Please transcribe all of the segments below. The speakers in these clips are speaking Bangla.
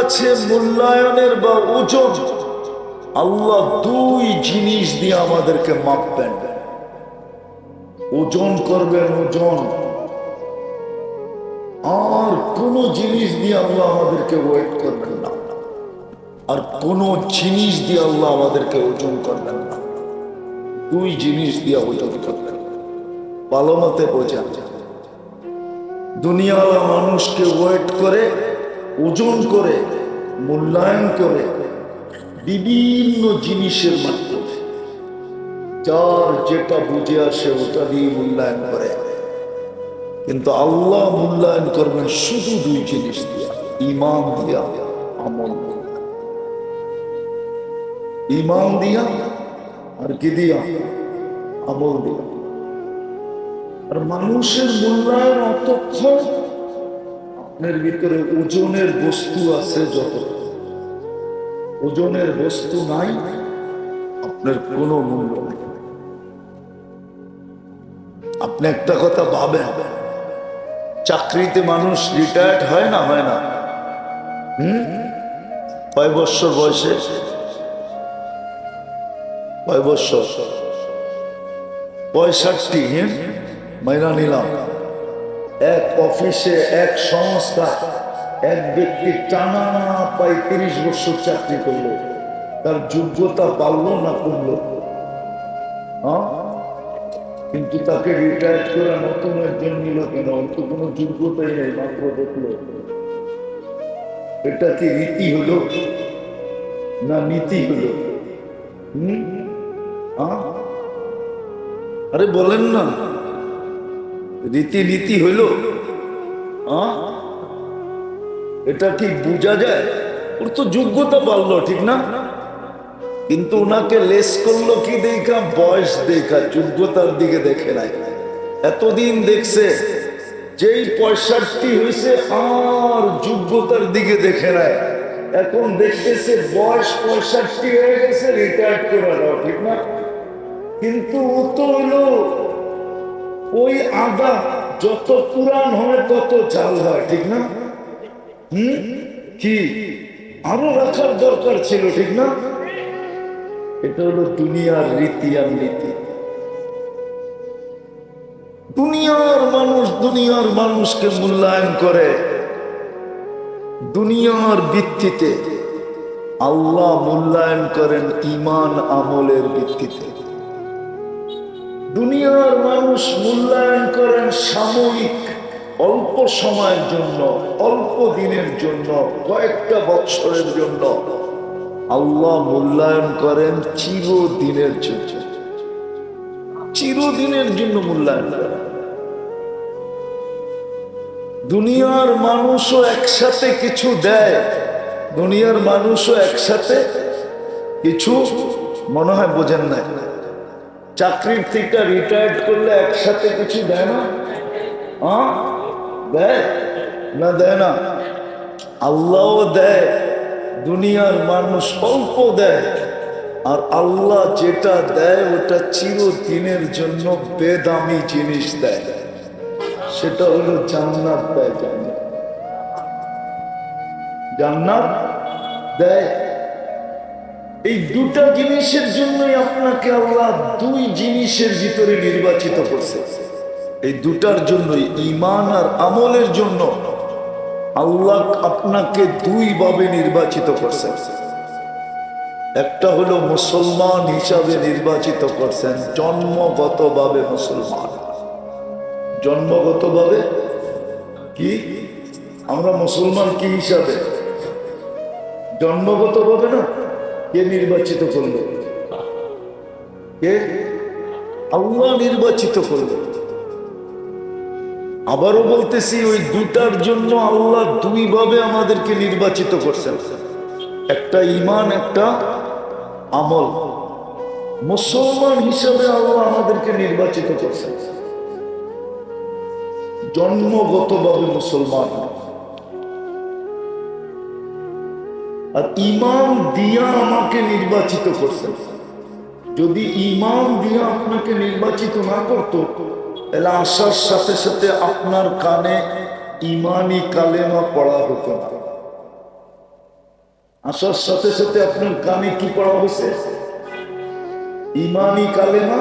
কাছে মূল্যায়নের বা ওজন আল্লাহ দুই জিনিস দিয়ে আমাদেরকে মাপবেন। ওজন করবেন, ওজন। আর কোন জিনিস দিয়ে আল্লাহ আমাদেরকে ওয়েট করবেন না, আর কোন জিনিস দিয়ে আল্লাহ আমাদেরকে ওজন করবেন না। দুই জিনিস দিয়ে ওজন করবেন। ভালো মতে বোঝা। দুনিয়াওয়ালা মানুষকে ওয়েট করে, ওজন করে, মূল্যায়ন করে বিভিন্ন জিনিসের মাধ্যমে, যার যেটা বুঝে আসে ওটা দিয়ে মূল্যায়ন করে। কিন্তু আল্লাহ মূল্যায়ন করবেন শুধু দুই জিনিস দিয়া, ঈমান দিয়া, আমল দিয়া। ঈমান দিয়া আর কি দিয়া? আমল দিয়া। আর মানুষের মূল্যায়ন অতক্ষণ আপনার ভিতরে ওজনের বস্তু আছে যত, ওজনের বস্তু নাই আপনার কোনো মূল্য নেই। আপনি একটা কথা ভাবেন, চাকরিতে মানুষ রিটায়ার্ড হয় না? হয় না? কয় বছর বয়সে? কয় বছর? 65। মাইনা নিলাম। এক অফিসে, এক সংস্থা, এক ব্যক্তি টানা 35 বছর চাকরি করলো, তার যোগ্যতা বাড়লো না কমলো? কিন্তু তাকে রিটায়ার করে নতুন একজন নিল কেন? অন্ত কোনো যোগ্যতাই নেই, মাত্র দেখলো। এটা কি রীতি হলো না নীতি হলো? আরে বলেন না, রীতি নীতি হইল? এটা কি বোঝা যায়? ওর তো যোগ্যতা বাড়লো, ঠিক না? কিন্তু ওনাকে লেস করলো কি দেখা? বয়স দেখা, যোগ্যতার দিকে দেখে নাই। এতদিন দেখছে যেই 65 হয়েছে আর যোগ্যতার দিকে দেখে নাই। এখন দেখতেছে বয়স 65 হয়ে গেছে, রিটায়ার করে দাও, ঠিক না? কিন্তু ও তো হলো ওই আদা, যত পুরান হয় তত চাল হয়, ঠিক না? কি আরো রাখার দরকার ছিল, ঠিক না? এটা হলো দুনিয়ার রীতি আর নীতি। দুনিয়ার মানুষ দুনিয়ার মানুষকে মূল্যায়ন করে দুনিয়ার ভিত্তিতে, আল্লাহ মূল্যায়ন করেন ঈমান আমলের ভিত্তিতে। দুনিয়ার মানুষ মূল্যায়ন করেন সাময়িক, অল্প সময়ের জন্য, অল্প দিনের জন্য, কয়েকটা বছরের জন্য। আল্লাহ মূল্যায়ন করেন চিরদিনের জন্য, চিরদিনের জন্য মূল্যায়ন করেন। দুনিয়ার মানুষও একসাথে কিছু দেয়, দুনিয়ার মানুষও একসাথে কিছু, মনে হয় বোঝেন না, চাকরির থেকে রিটায়ার্ড করলে একসাথে কিছু দেয় না? দেয় না? দেয় না? আল্লাহও দেয়, দুনিয়ার মানুষ অল্প দেয়। আর আল্লাহ যেটা দেয় ওটা চিরদিনের জন্য বেদামি জিনিস দেয়, সেটা হলো জান্নাত দেয়। জান্নাত দেয়। এই দুটা জিনিসের জন্যই আপনাকে আল্লাহ দুই জিনিসের ভিতরে নির্বাচিত করছে। এই দুটার জন্যই, ঈমান আর আমলের জন্য আল্লাহ আপনাকে দুই ভাবে নির্বাচিত করছেন। একটা হলো মুসলমান হিসাবে নির্বাচিত করছেন, জন্মগতভাবে মুসলমান। জন্মগতভাবে কি আমরা মুসলমান কি হিসাবে? জন্মগতভাবে না? কে নির্বাচিত করল? কে? আল্লাহ নির্বাচিত করল। আবারও বলতেছি, ওই দুটার জন্য আল্লাহ দুই ভাবে আমাদেরকে নির্বাচিত করছেন, একটা ঈমান, একটা আমল। মুসলমান হিসাবে আল্লাহ আমাদেরকে নির্বাচিত করছেন, জন্মগতভাবে মুসলমান। আর ঈমান দিয়া আমাকে নির্বাচিত করছেন। যদি ঈমান দিয়া আপনাকে নির্বাচিত না করতো, তাহলে আসার সাথে সাথে আপনার কানে ঈমানি কালেমা পড়া হতো না। আসার সাথে সাথে আপনার কানে কি পড়া হয়েছে? ইমানি কালেমা।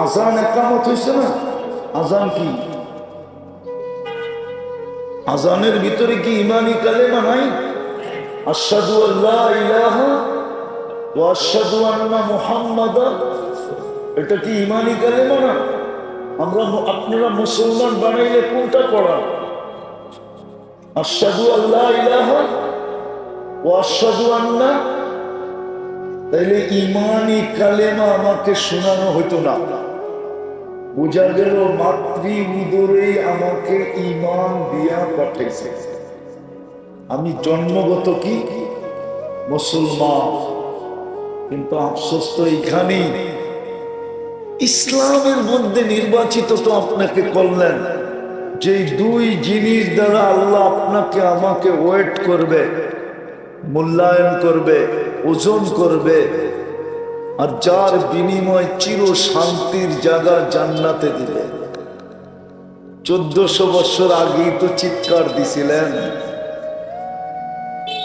আজান একামত হয়েছে না? আজান কি? আজানের ভিতরে কি ইমানি কালেমা নাই? আশহাদু আল্লা ইলাহা ওয়া আশহাদু আন্না মুহাম্মাদান, এটা কি ইমানি কালেমা না? আপনারা মুসলমান বানাইলে কোনটা পড়া? আশহাদু আল্লা ইলাহা ওয়া আশহাদু আন্না। তাইলে ইমানি কালেমা আমাকে শোনানো হইতো না। বোঝা গেল মাতৃ উদরে আমাকে ইমান দিয়া পাঠাইছে। আমি জন্মগত কি মুসলমান, কিন্তু আফসোস তো এইখানেই। ইসলামের মধ্যে নির্বাচিত তো আপনাকে করলেন, যে দুই জিনিস দ্বারা আল্লাহ আপনাকে আমাকে ওয়েট করবে, মূল্যায়ন করবে, ওজন করবে, আর যার বিনিময় চির শান্তির জায়গা জান্নাতে দিবে। 1400 বছর আগেই তো চিৎকার দিছিলেন।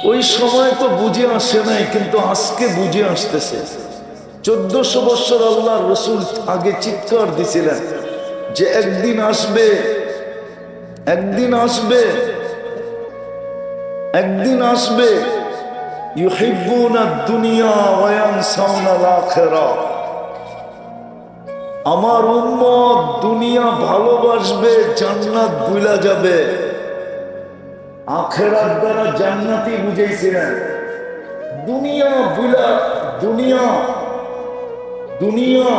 ওই সময় তো বুঝে আসে নাই, কিন্তু আজকে বুঝে আসতেছে। 1400 বছর আল্লাহ রসুল আগে চিৎকার দিছিলেন যে একদিন আসবে, একদিন আসবে, একদিন আসবে, ইউহিব্বুনা দুনিয়া ওয়া ইয়ানসাউনাল আখিরাহ। আমার উম্মত দুনিয়া ভালোবাসবে, জান্নাত ভুলা যাবে। আখিরাত দ্বারা জান্নাতই বুঝাইছিলেন। দুনিয়া ভুলা, দুনিয়া দুনিয়া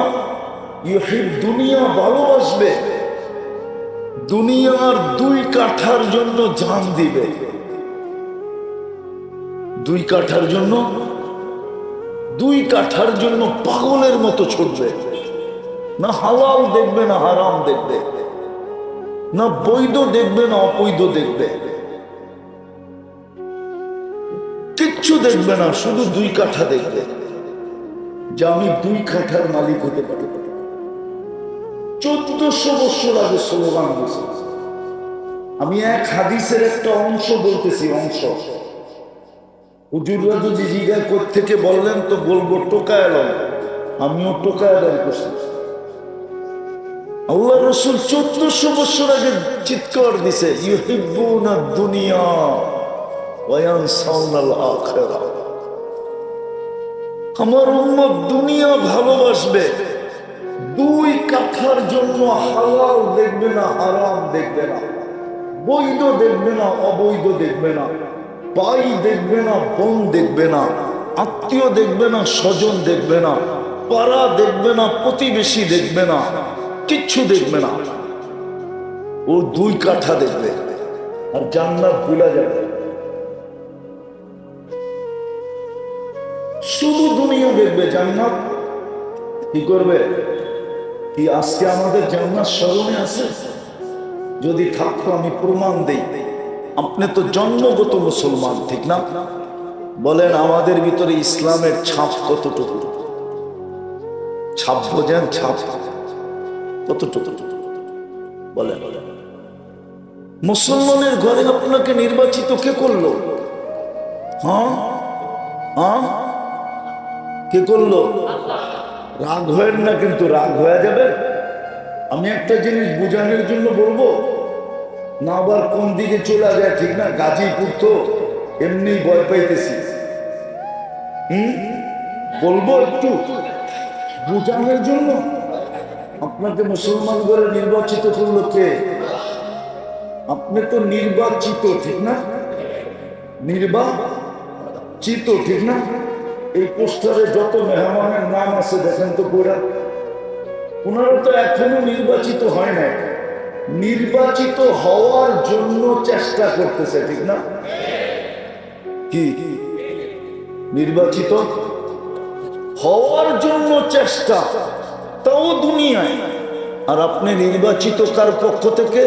দুনিয়া ভালোবাসবে, দুনিয়ার 2 কাঠার জন্য জান দিবে। 2 কাঠার জন্য, 2 কাঠার জন্য পাগলের মতো ছুটবে। না হালাল দেখবে, না হারাম দেখবে, না বৈধ দেখবে, না অবৈধ দেখবে, কিচ্ছু দেখবে না, শুধু 2 কাঠা দেখবে যে আমি 2 কাঠার মালিক হতে পারি। 1400 বছর আগে স্লোগান দিয়েছে। আমি এক হাদিসের একটা অংশ বলতেছি, অংশ। হুজুররা যদি জিজ্ঞাসা কোত্থেকে বললেন তো বলবো টোকায় এলাম, আমিও টোকায় এলাম করছি। আল্লাহ রসুল 1400 বছর আগে চিৎকার দিছে, ইউহিব্বুনা দুনিয়া ওয়া ইয়ানসাউনাল আখিরাহ। আমার উম্মত দুনিয়া ভালোবাসবে, 2 কাঠার জন্য হালাল দেখবে না, হারাম দেখবে না, বৈধ দেখবে না, অবৈধ দেখবে না, ভাই দেখবে না, বোন দেখবে না, আত্মীয় দেখবে না, স্বজন দেখবে না, পাড়া দেখবে না, প্রতিবেশী দেখবে না, কিচ্ছু দেখবে না। ও 2 কাঠা দেখবে, আর জান্নাত ভুলা যাবে। শুধু দুনিয়া দেখবে, জান্নাত কি করবে? কি আজকে আমাদের জান্নাত স্মরণে আছে? যদি থাকতো আমি প্রমাণ দেই। আপনি তো জন্মগত মুসলমান, ঠিক না? বলেন আমাদের ভিতরে ইসলামের ছাপ কতটুকু? ছাপ বোঝেন? ছাপ কতটুকু বলেন? মুসলমানের ঘরে আপনাকে নির্বাচিত কে করলো? হ্যাঁ হ্যাঁ, কে করলো? রাগ হয় না, কিন্তু রাগ হয়ে যাবে। আমি একটা জিনিস বোঝানোর জন্য বলবো না, আবার কোন দিকে চলে যায়, ঠিক না? গাজীপুর তো এমনি ভয় পাইতেছি। বলবো একটু বোঝানোর জন্য। আপনাকে মুসলমান করে নির্বাচিত করলো কে? আপনি তো নির্বাচিত, ঠিক না? নির্বাচিত, ঠিক না? এই পোস্টারে যত মেহমানের নাম আছে দেখেন তো গোড়া, ওনারা তো এখনো নির্বাচিত হয় না, নির্বাচিত হওয়ার জন্য চেষ্টা করতেছে, ঠিক না? কি নির্বাচিত হওয়ার জন্য চেষ্টা, তাও দুনিয়ায়। আর আপনি নির্বাচিত কার পক্ষ থেকে?